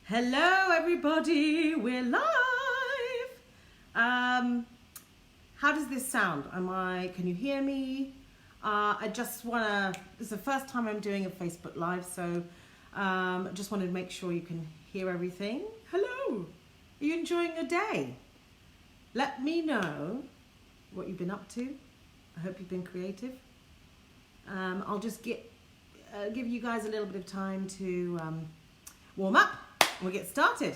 Hello everybody, we're live. How does this sound? Can you hear me? I just wanna, this is the first time I'm doing a Facebook Live, so just wanted to make sure you can hear everything. Hello, are you enjoying your day? Let me know what you've been up to. I hope you've been creative. I'll just give you guys a little bit of time to warm up. We'll get started.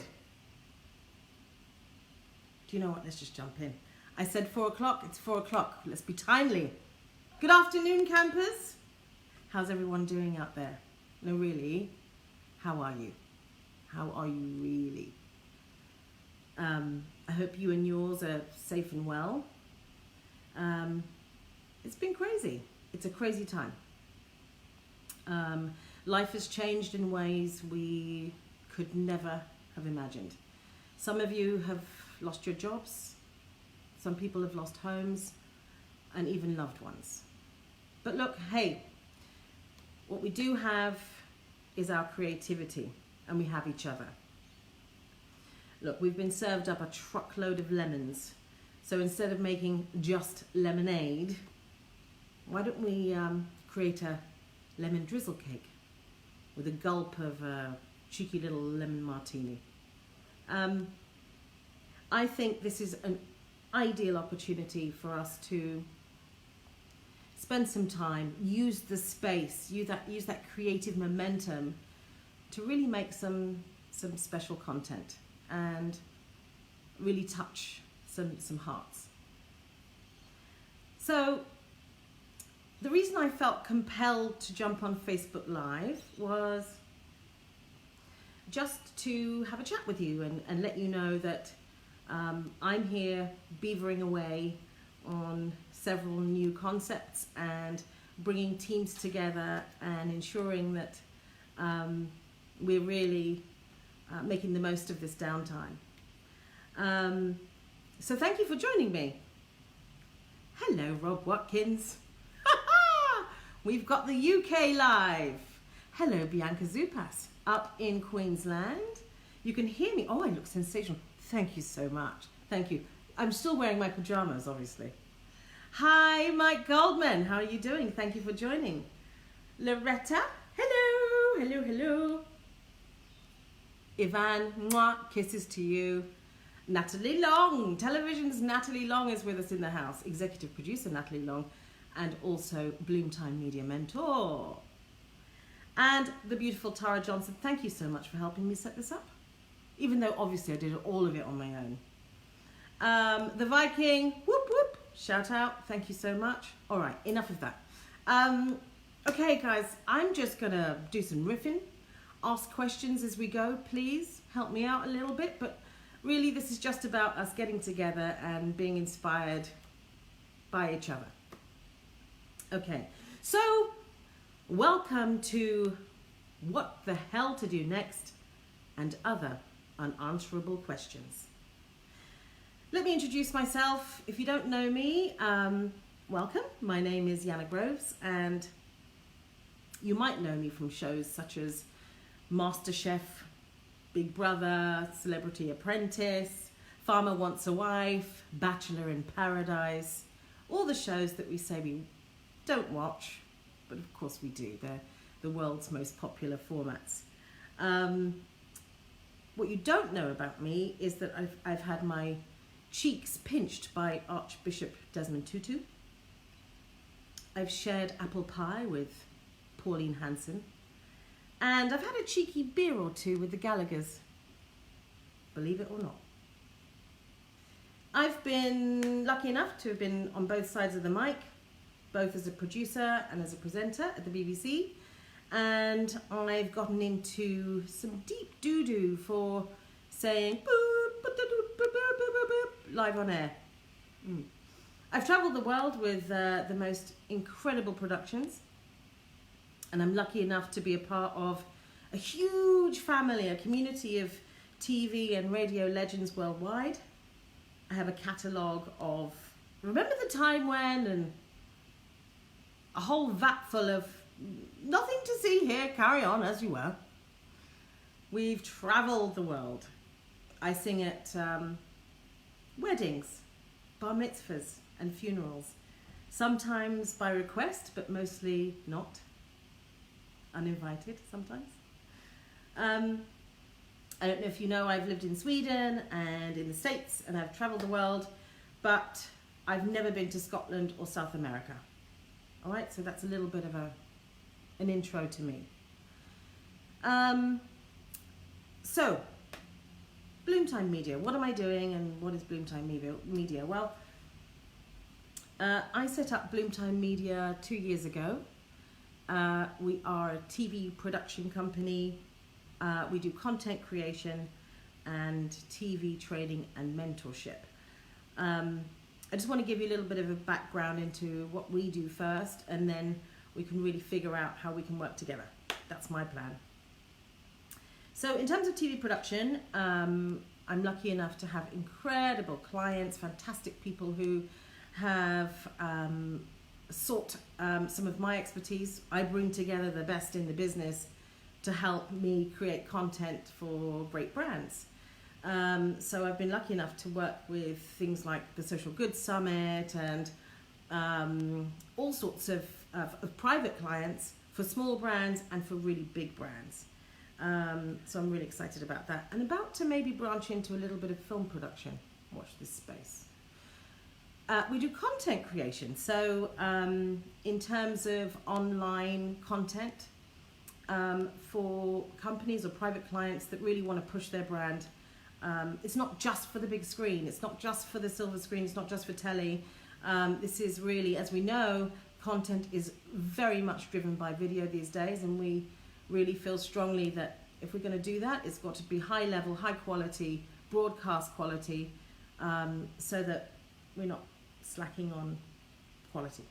Do you know what? Let's just jump in. I said 4 o'clock. It's 4 o'clock. Let's be timely. Good afternoon, campers. How's everyone doing out there? No, really. How are you? How are you really? I hope you and yours are safe and well. It's been crazy. It's a crazy time. Life has changed in ways we could never have imagined. Some of you have lost your jobs, some people have lost homes, and even loved ones. But look, hey, what we do have is our creativity, and we have each other. Look, we've been served up a truckload of lemons, so instead of making just lemonade, why don't we create a lemon drizzle cake with a gulp of cheeky little lemon martini. I think this is an ideal opportunity for us to spend some time, use the space, use that creative momentum to really make some special content and really touch some hearts. So the reason I felt compelled to jump on Facebook Live was just to have a chat with you and let you know that I'm here beavering away on several new concepts and bringing teams together and ensuring that we're really making the most of this downtime. So thank you for joining me. Hello, Rob Watkins. We've got the UK live. Hello, Bianca Zupas up in Queensland. You can hear me. Oh, I look sensational. Thank you so much. Thank you. I'm still wearing my pajamas, obviously. Hi, Mike Goldman. How are you doing? Thank you for joining. Loretta. Hello. Hello, hello. Ivan. Mwah, kisses to you. Natalie Long. Television's Natalie Long is with us in the house. Executive producer Natalie Long. And also Bloomtime Media Mentor. And the beautiful Tara Johnson. Thank you so much for helping me set this up. Even though obviously I did all of it on my own. The Viking, whoop whoop, shout out, thank you so much. All right, enough of that. Okay guys, I'm just gonna do some riffing, ask questions as we go, please help me out a little bit, but really this is just about us getting together and being inspired by each other. Okay, so welcome to What the Hell to Do Next and Other Unanswerable Questions. Let me introduce myself. If you don't know me, welcome. My name is Yana Groves, and you might know me from shows such as MasterChef, Big Brother, Celebrity Apprentice, Farmer Wants a Wife, Bachelor in Paradise, all the shows that we say we don't watch, but of course we do. They're the world's most popular formats. What you don't know about me is that I've had my cheeks pinched by Archbishop Desmond Tutu. I've shared apple pie with Pauline Hanson. And I've had a cheeky beer or two with the Gallaghers. Believe it or not. I've been lucky enough to have been on both sides of the mic, both as a producer and as a presenter at the BBC. And I've gotten into some deep doo-doo for saying boop, boop, boop, boop, boop, boop, boop, live on air. I've travelled the world with the most incredible productions, and I'm lucky enough to be a part of a huge family, a community of TV and radio legends worldwide. I have a catalogue of Remember the Time When, and a whole vat full of nothing to see here, carry on as you were. We've traveled the world. I sing at weddings, bar mitzvahs, and funerals. Sometimes by request, but mostly not. Uninvited sometimes. I don't know if you know, I've lived in Sweden and in the States, and I've traveled the world, but I've never been to Scotland or South America. All right, so that's a little bit of an intro to me. So, Bloomtime Media, what am I doing and what is Bloomtime Media? Well, I set up Bloomtime Media 2 years ago. We are a TV production company. We do content creation and TV training and mentorship. I just want to give you a little bit of a background into what we do first, and then we can really figure out how we can work together. That's my plan. So in terms of TV production, I'm lucky enough to have incredible clients, fantastic people who have sought some of my expertise. I bring together the best in the business to help me create content for great brands. So I've been lucky enough to work with things like the Social Goods Summit and all sorts of private clients for small brands and for really big brands. So I'm really excited about that, and about to maybe branch into a little bit of film production. Watch this space. We do content creation. So in terms of online content for companies or private clients that really want to push their brand. It's not just for the big screen. It's not just for the silver screen. It's not just for telly. This is really, as we know, content is very much driven by video these days, and we really feel strongly that if we're going to do that, it's got to be high level, high quality, broadcast quality, so that we're not slacking on quality.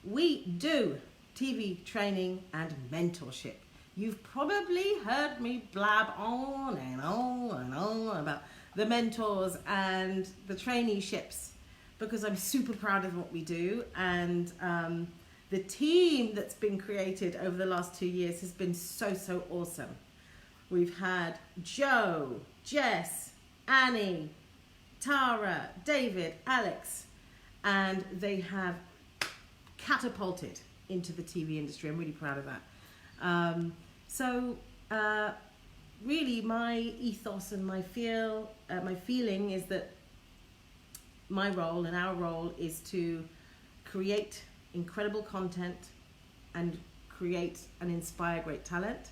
We do TV training and mentorship. You've probably heard me blab on and on and on about the mentors and the traineeships, because I'm super proud of what we do, and the team that's been created over the last 2 years has been so awesome. We've had Joe, Jess, Annie, Tara, David, Alex, and they have catapulted into the TV industry. I'm really proud of that. Really my ethos and my feeling is that my role and our role is to create incredible content and create and inspire great talent,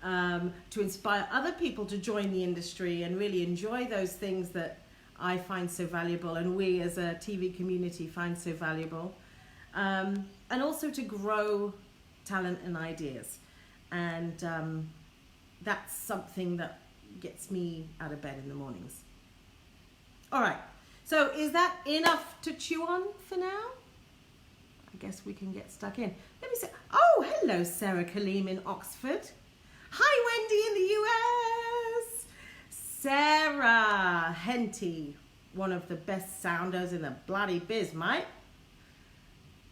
to inspire other people to join the industry and really enjoy those things that I find so valuable and we as a TV community find so valuable, and also to grow talent and ideas. And that's something that gets me out of bed in the mornings. All right, so is that enough to chew on for now? I guess we can get stuck in. Let me say, oh, hello, Sarah Kaleem in Oxford. Hi, Wendy in the US. Sarah Henty, one of the best sounders in the bloody biz, mate.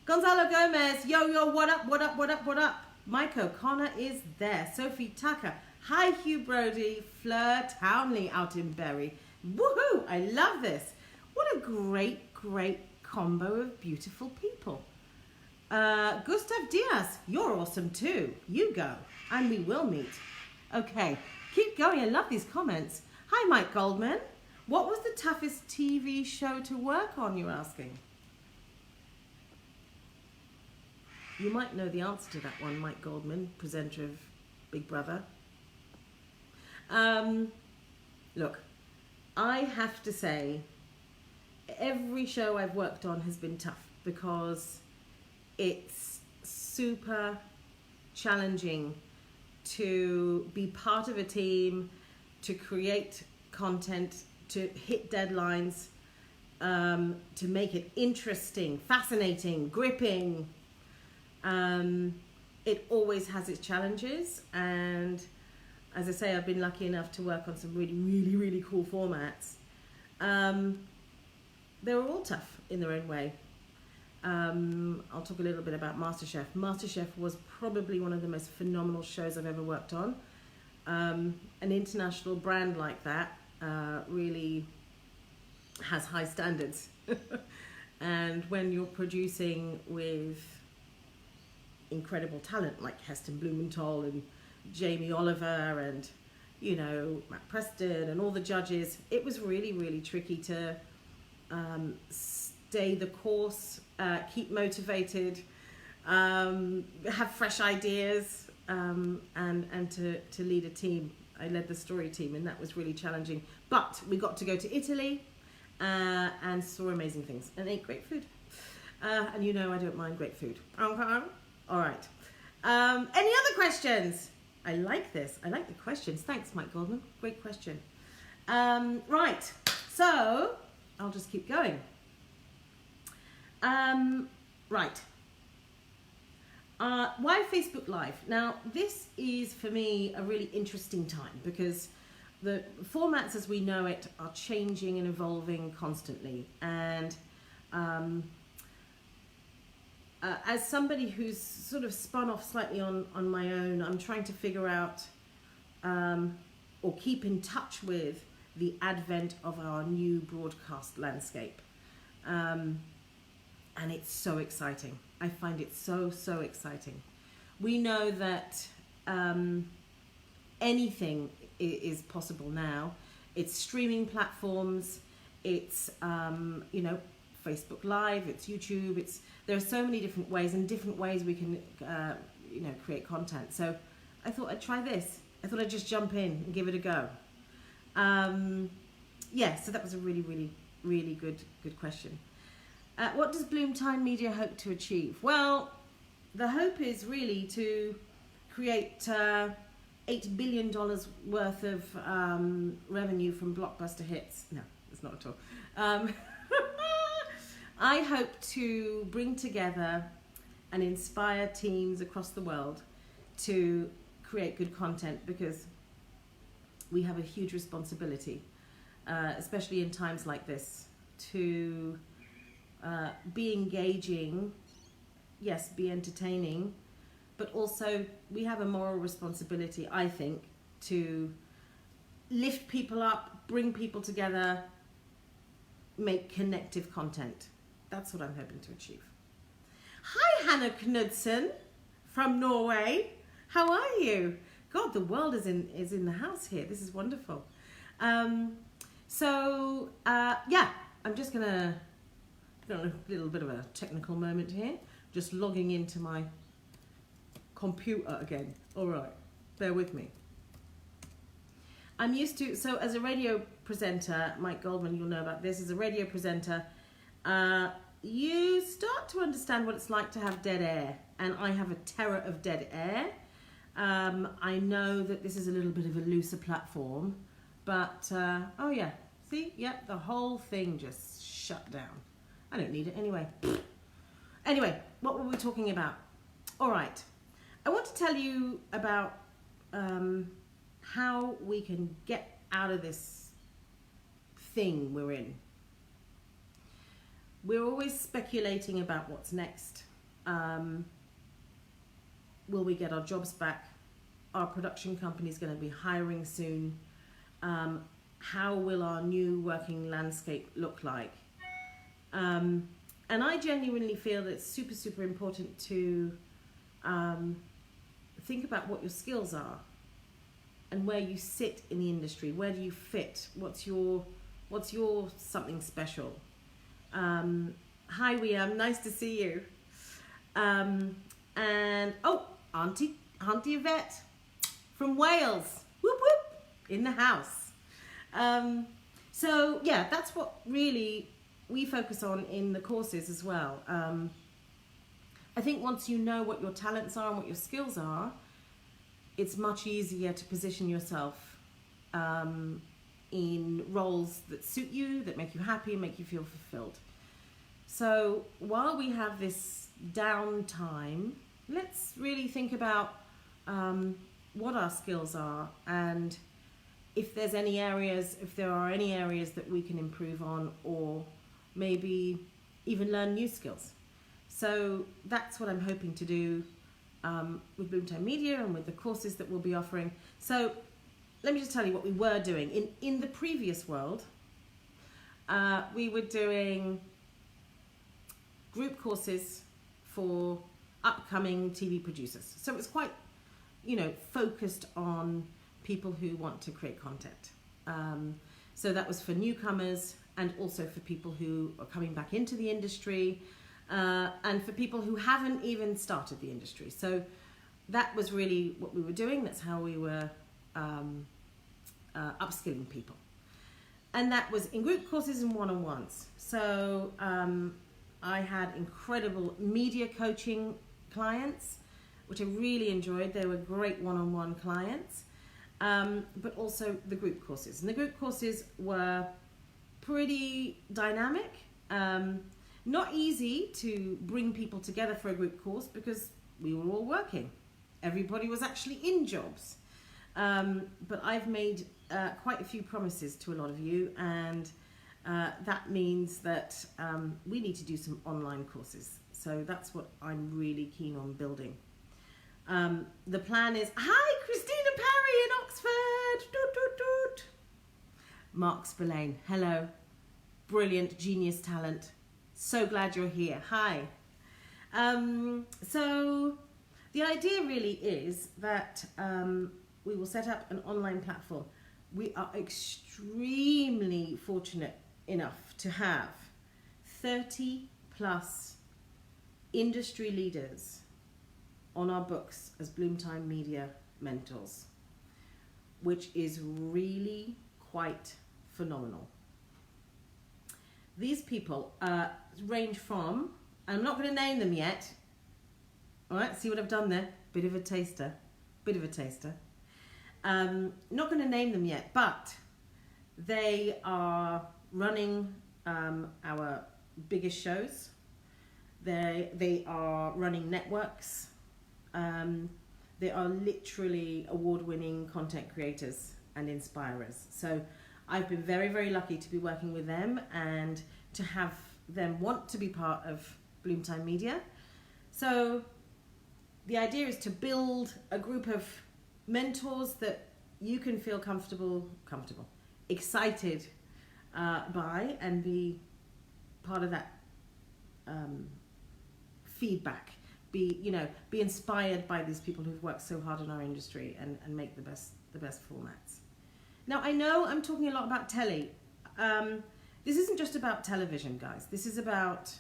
Gonzalo Gomez, yo, what up, what up, what up, what up? Mike O'Connor is there. Sophie Tucker. Hi, Hugh Brody. Fleur Townley out in Bury. Woohoo! I love this. What a great combo of beautiful people. Gustav Diaz, you're awesome too. You go, and we will meet. Okay, keep going. I love these comments. Hi, Mike Goldman. What was the toughest TV show to work on, you're asking? You might know the answer to that one, Mike Goldman, presenter of Big Brother. Look, I have to say, every show I've worked on has been tough because it's super challenging to be part of a team, to create content, to hit deadlines, to make it interesting, fascinating, gripping. It always has its challenges, and as I say, I've been lucky enough to work on some really cool formats. They're all tough in their own way. I'll talk a little bit about MasterChef. MasterChef was probably one of the most phenomenal shows I've ever worked on. An international brand like that really has high standards. And when you're producing with incredible talent like Heston Blumenthal and Jamie Oliver and, you know, Matt Preston and all the judges, it was really, really tricky to stay the course, keep motivated, have fresh ideas, and to lead a team. I led the story team, and that was really challenging. But we got to go to Italy and saw amazing things and ate great food. And you know I don't mind great food. Okay. All right. Any other questions? I like this. I like the questions. Thanks, Mike Goldman. Great question. Right. So I'll just keep going. Right. Why Facebook Live? Now, this is for me a really interesting time because the formats as we know it are changing and evolving constantly. And as somebody who's sort of spun off slightly on my own, I'm trying to figure out or keep in touch with the advent of our new broadcast landscape. And it's so exciting. I find it so exciting. We know that anything is possible now. It's streaming platforms, it's you know, Facebook Live, it's YouTube, there are so many different ways we can you know, create content. So I thought I'd try this. I thought I'd just jump in and give it a go. Yeah, so that was a really good question. What does Bloomtime Media hope to achieve? Well, the hope is really to create $8 billion worth of revenue from blockbuster hits. No, it's not at all. I hope to bring together and inspire teams across the world to create good content because we have a huge responsibility, especially in times like this, to be engaging, yes, be entertaining, but also we have a moral responsibility, I think, to lift people up, bring people together, make connective content. That's what I'm hoping to achieve. Hi, Hannah Knudsen from Norway. How are you? God, the world is in the house here. This is wonderful. Yeah, I'm just gonna a little bit of a technical moment here. Just logging into my computer again. All right, bear with me. I'm used to, so as a radio presenter, Mike Goldman, you'll know about this, as a radio presenter, you start to understand what it's like to have dead air. And I have a terror of dead air. I know that this is a little bit of a looser platform, but, oh yeah, see, yep, the whole thing just shut down. I don't need it anyway. Anyway, what were we talking about? All right. I want to tell you about how we can get out of this thing we're in. We're always speculating about what's next. Will we get our jobs back? Our production company's going to be hiring soon. How will our new working landscape look like? And I genuinely feel that it's super important to think about what your skills are and where you sit in the industry. Where do you fit? What's your something special? Hi, Wiam, nice to see you. And oh, Auntie Yvette from Wales, whoop whoop, in the house. So yeah, that's what really we focus on in the courses as well. I think once you know what your talents are and what your skills are, it's much easier to position yourself in roles that suit you, that make you happy, make you feel fulfilled. So while we have this downtime, let's really think about what our skills are and if there are any areas that we can improve on, or maybe even learn new skills. So that's what I'm hoping to do with Bloomtime Media and with the courses that we'll be offering. So let me just tell you what we were doing. In the previous world, we were doing group courses for upcoming TV producers. So it was quite, focused on people who want to create content. So that was for newcomers and also for people who are coming back into the industry, and for people who haven't even started the industry. So that was really what we were doing. That's how we were upskilling people. And that was in group courses and one-on-ones. So I had incredible media coaching clients, which I really enjoyed. They were great one-on-one clients, but also the group courses. And the group courses were pretty dynamic. Not easy to bring people together for a group course because we were all working. Everybody was actually in jobs. But I've made quite a few promises to a lot of you, and that means that we need to do some online courses. So that's what I'm really keen on building. The plan is, hi, Christina Parry in Oxford. Doot, doot, doot. Mark Spillane, hello. Brilliant, genius talent. So glad you're here. Hi. So the idea really is that we will set up an online platform. We are extremely fortunate enough to have 30 plus industry leaders on our books as Bloomtime Media mentors, which is really quite phenomenal. These people range from, and I'm not going to name them yet. All right, see what I've done there? Bit of a taster. Not going to name them yet, but they are running our biggest shows. They are running networks. They are literally award-winning content creators and inspirers. So I've been very, very lucky to be working with them and to have them want to be part of Bloomtime Media. So the idea is to build a group of mentors that you can feel comfortable, excited by, and be part of that feedback. Be inspired by these people who've worked so hard in our industry and make the best formats. Now, I know I'm talking a lot about telly. This isn't just about television, guys. This is about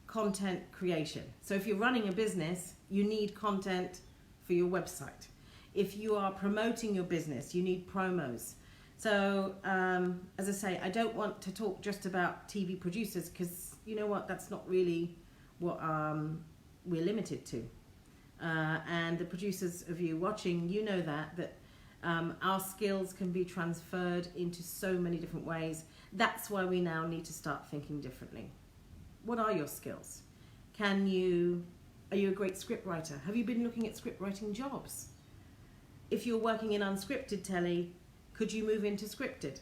content creation. So if you're running a business, you need content for your website. If you are promoting your business, you need promos. So, as I say, I don't want to talk just about TV producers because, you know what, that's not really what we're limited to. And the producers of you watching, you know that our skills can be transferred into so many different ways. That's why we now need to start thinking differently. What are your skills? Are you a great script writer? Have you been looking at script writing jobs? If you're working in unscripted telly, could you move into scripted?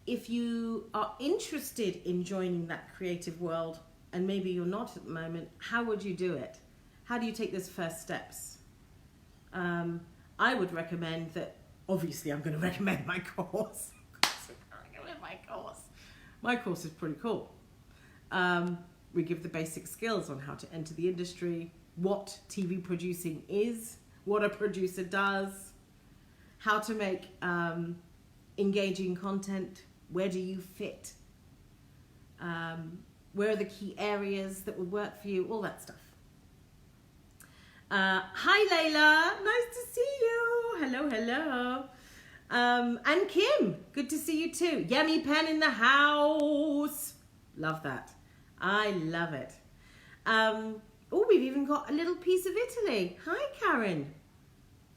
If you are interested in joining that creative world, and maybe you're not at the moment, how would you do it? How do you take those first steps? I would recommend that, obviously I'm going to recommend my course. My course is pretty cool. We give the basic skills on how to enter the industry, what TV producing is, what a producer does, how to make engaging content, where do you fit, where are the key areas that would work for you, all that stuff. Hi Layla, nice to see you. Hello. And Kim, good to see you too. Yummy Pen in the house. Love that. I love it. Oh, we've even got a little piece of Italy. Hi Karen.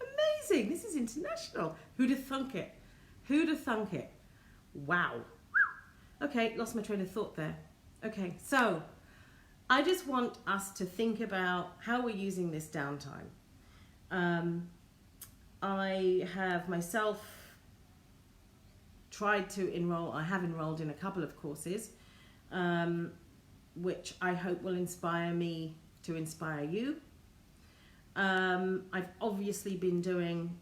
Amazing. This is international. Who'd have thunk it? Wow. Okay, lost my train of thought there. Okay, so I just want us to think about how we're using this downtime. I have myself tried to I have enrolled in a couple of courses, which I hope will inspire me to inspire you. I've obviously been doing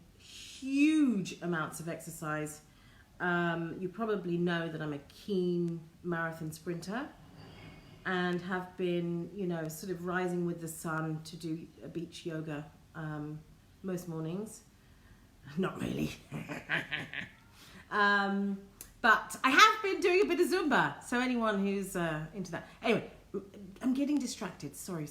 huge amounts of exercise. You probably know that I'm a keen marathon sprinter and have been, you know, sort of rising with the sun to do a beach yoga most mornings. Not really. But I have been doing a bit of Zumba, so anyone who's into that. Anyway, I'm getting distracted. Sorry.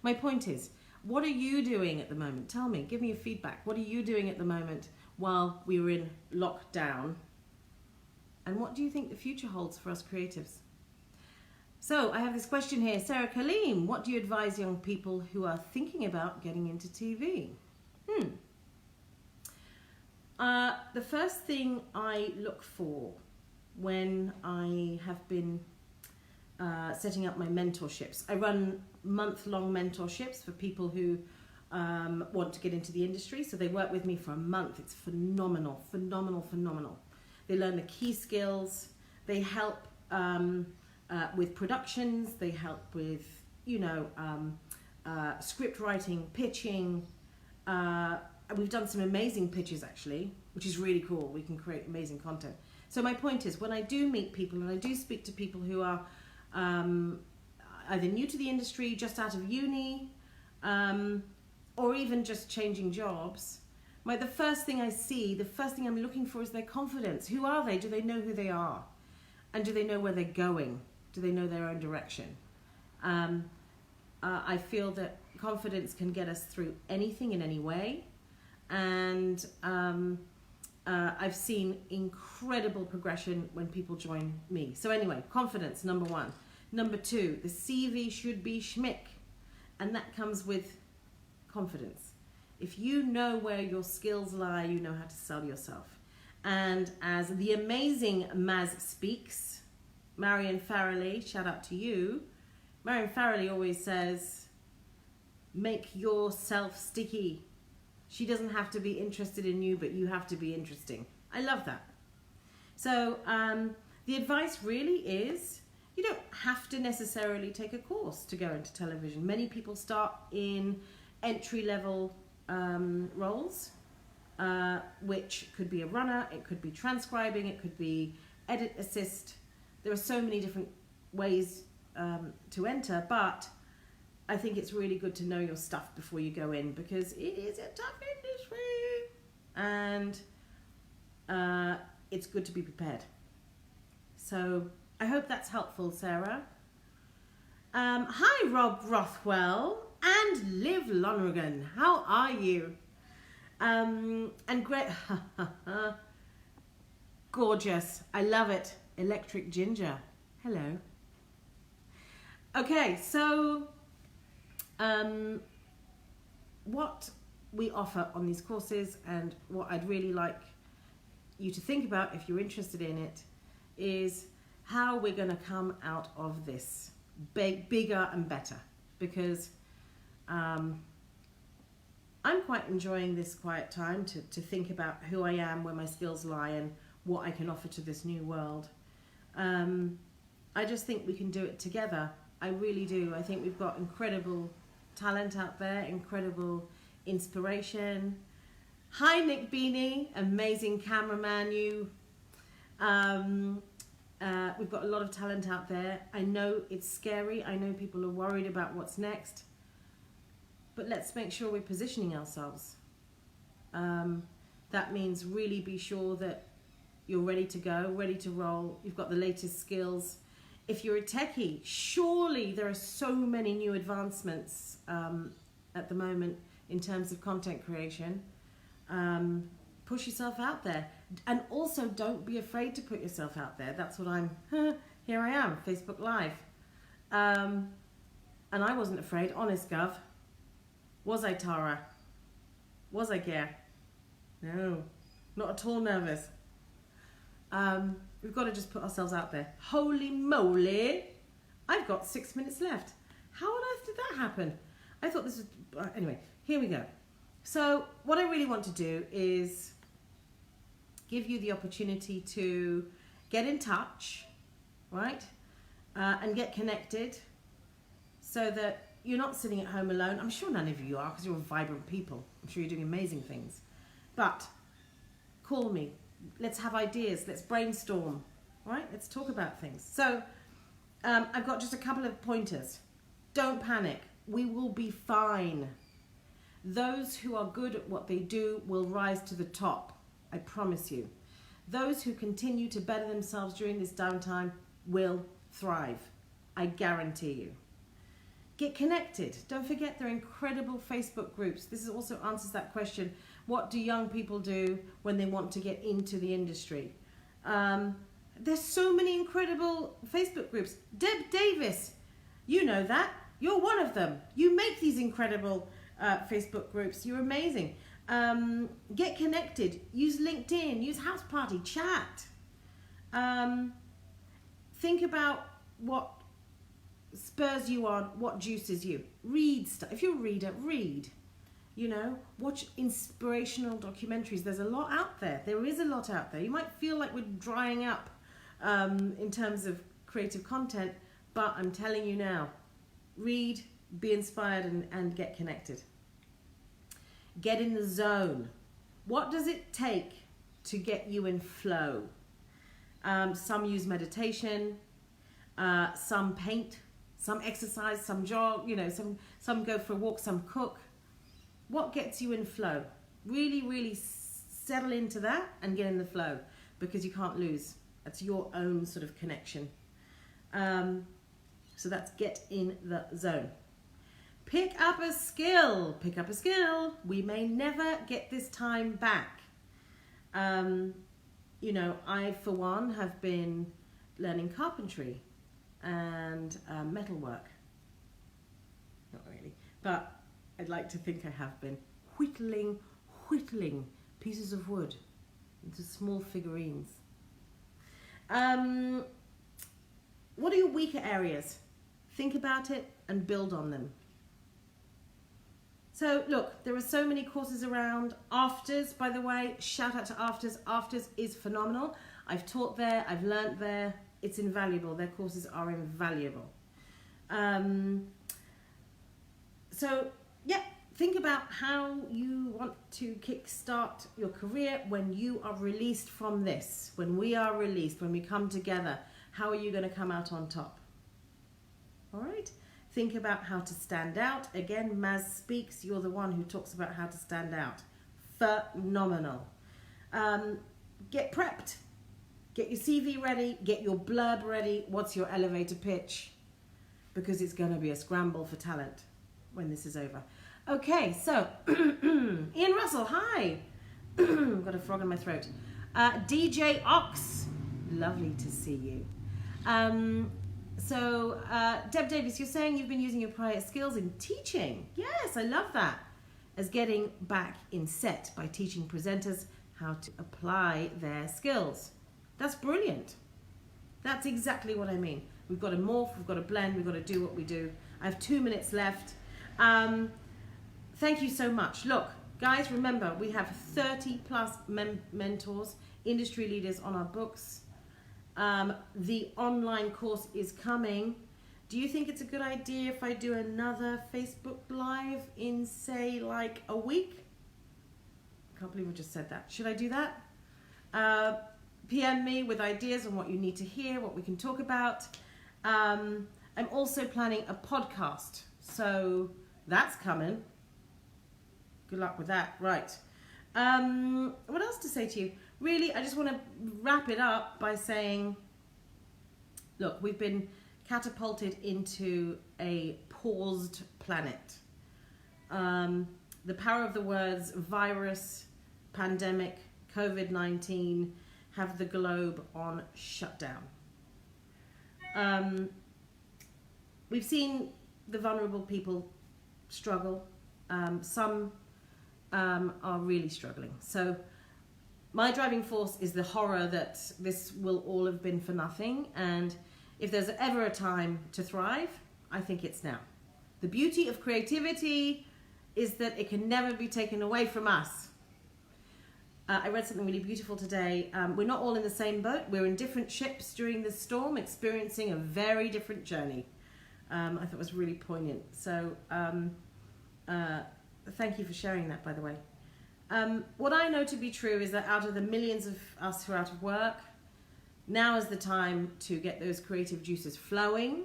My point is, what are you doing at the moment? Tell me, give me a feedback. What are you doing at the moment while we were in lockdown? And what do you think the future holds for us creatives? So I have this question here. Sarah Kaleem, what do you advise young people who are thinking about getting into TV? The first thing I look for when I have been setting up my mentorships, I run month-long mentorships for people who want to get into the industry. So they work with me for a month. It's phenomenal. They learn the key skills. They help with productions. They help with, you know, script writing, pitching. We've done some amazing pitches actually, which is really cool. We can create amazing content. So my point is, when I do meet people and I do speak to people who are either new to the industry, just out of uni, or even just changing jobs, the first thing I see, the first thing I'm looking for is their confidence. Who are they? Do they know who they are? And do they know where they're going? Do they know their own direction? I feel that confidence can get us through anything in any way. And I've seen incredible progression when people join me. So anyway, confidence, number one. Number two, the CV should be schmick. And that comes with confidence. If you know where your skills lie, you know how to sell yourself. And as the amazing Maz speaks, Marion Farrelly, shout out to you. Marion Farrelly always says, make yourself sticky. She doesn't have to be interested in you, but you have to be interesting. I love that. So the advice really is, you don't have to necessarily take a course to go into television. Many people start in entry-level roles, which could be a runner, it could be transcribing, it could be edit assist. There are so many different ways to enter, but I think it's really good to know your stuff before you go in, because it is a tough industry and it's good to be prepared. So I hope that's helpful, Sarah. Hi, Rob Rothwell and Liv Lonergan. How are you? And great. Gorgeous. I love it. Electric Ginger. Hello. Okay, so what we offer on these courses, and what I'd really like you to think about if you're interested in it, is how we're going to come out of this bigger and better, because I'm quite enjoying this quiet time to think about who I am, where my skills lie, and what I can offer to this new world. I just think we can do it together. I really do. I think we've got incredible talent out there, incredible inspiration. Hi, Nick Beanie, amazing cameraman you. We've got a lot of talent out there. I know it's scary. I know people are worried about what's next. But let's make sure we're positioning ourselves. That means really be sure that you're ready to go, ready to roll. You've got the latest skills. If you're a techie, surely there are so many new advancements at the moment in terms of content creation. Push yourself out there. And also don't be afraid to put yourself out there. That's what here I am, Facebook Live. And I wasn't afraid, honest Gov. Was I, Tara? Was I, Gare? No, not at all nervous. We've got to just put ourselves out there. Holy moly! I've got 6 minutes left. How on earth did that happen? I thought this was... Anyway, here we go. So what I really want to do is give you the opportunity to get in touch, right? And get connected, so that you're not sitting at home alone. I'm sure none of you are, because you're vibrant people. I'm sure you're doing amazing things. But call me. Let's have ideas. Let's brainstorm. Right? Let's talk about things. So I've got just a couple of pointers. Don't panic. We will be fine. Those who are good at what they do will rise to the top. I promise you. Those who continue to better themselves during this downtime will thrive. I guarantee you. Get connected. Don't forget there are incredible Facebook groups. This also answers that question. What do young people do when they want to get into the industry? There's so many incredible Facebook groups. Deb Davis, you know that. You're one of them. You make these incredible Facebook groups. You're amazing. Get connected. Use LinkedIn. Use House Party. Chat. Think about what spurs you on, what juices you. Read stuff. If you're a reader, read. You know, watch inspirational documentaries. There's a lot out there. There is a lot out there. You might feel like we're drying up in terms of creative content, but I'm telling you now, read, be inspired, and get connected. Get in the zone. What does it take to get you in flow? Some use meditation, some paint, some exercise, some jog, you know, some go for a walk, some cook. What gets you in flow? Really, really settle into that and get in the flow, because you can't lose. That's your own sort of connection. So that's get in the zone. Pick up a skill. Pick up a skill. We may never get this time back. You know, I, for one, have been learning carpentry and metalwork. Not really, but I'd like to think I have been whittling pieces of wood into small figurines. What are your weaker areas? Think about it and build on them. So look, there are so many courses around. Afters, by the way, shout out to Afters. Afters is phenomenal. I've taught there, I've learnt there. It's invaluable. Their courses are invaluable. So yeah, think about how you want to kickstart your career when you are released from this. When we are released, when we come together, how are you going to come out on top? All right? Think about how to stand out. Again, Maz Speaks, you're the one who talks about how to stand out. Phenomenal. Get prepped. Get your CV ready. Get your blurb ready. What's your elevator pitch? Because it's going to be a scramble for talent when this is over. Okay, so Ian Russell, hi. Got a frog in my throat. DJ Ox, lovely to see you. So Deb Davis, you're saying you've been using your prior skills in teaching. Yes, I love that. As getting back in set by teaching presenters how to apply their skills. That's brilliant. That's exactly what I mean. We've got to morph, we've got to blend, we've got to do what we do. I have 2 minutes left. Thank you so much. Look, guys, remember, we have 30 plus mentors, industry leaders on our books. The online course is coming. Do you think it's a good idea if I do another Facebook Live in, say, like a week? I can't believe I just said that. Should I do that? PM me with ideas on what you need to hear, what we can talk about. I'm also planning a podcast, so that's coming. Good luck with that. Right. What else to say to you? Really, I just want to wrap it up by saying, look, we've been catapulted into a paused planet. The power of the words virus, pandemic, COVID-19 have the globe on shutdown. We've seen the vulnerable people struggle. Some are really struggling. So my driving force is the horror that this will all have been for nothing. And if there's ever a time to thrive, I think it's now. The beauty of creativity is that it can never be taken away from us. I read something really beautiful today. We're not all in the same boat. We're in different ships during this storm, experiencing a very different journey. I thought it was really poignant. So thank you for sharing that, by the way. What I know to be true is that out of the millions of us who are out of work, now is the time to get those creative juices flowing,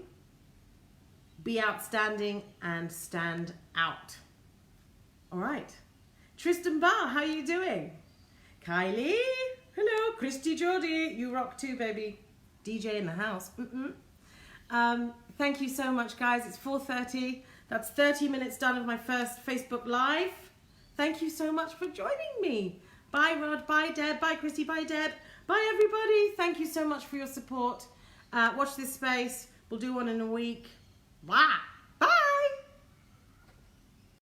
be outstanding, and stand out. All right. Tristan Barr, how are you doing? Kylie, hello. Christy Geordie, you rock too, baby. DJ in the house. Thank you so much, guys. It's 4:30. That's 30 minutes done of my first Facebook Live. Thank you so much for joining me. Bye, Rod. Bye, Deb. Bye, Christy. Bye, Deb. Bye, everybody. Thank you so much for your support. Watch this space. We'll do one in a week. Wow.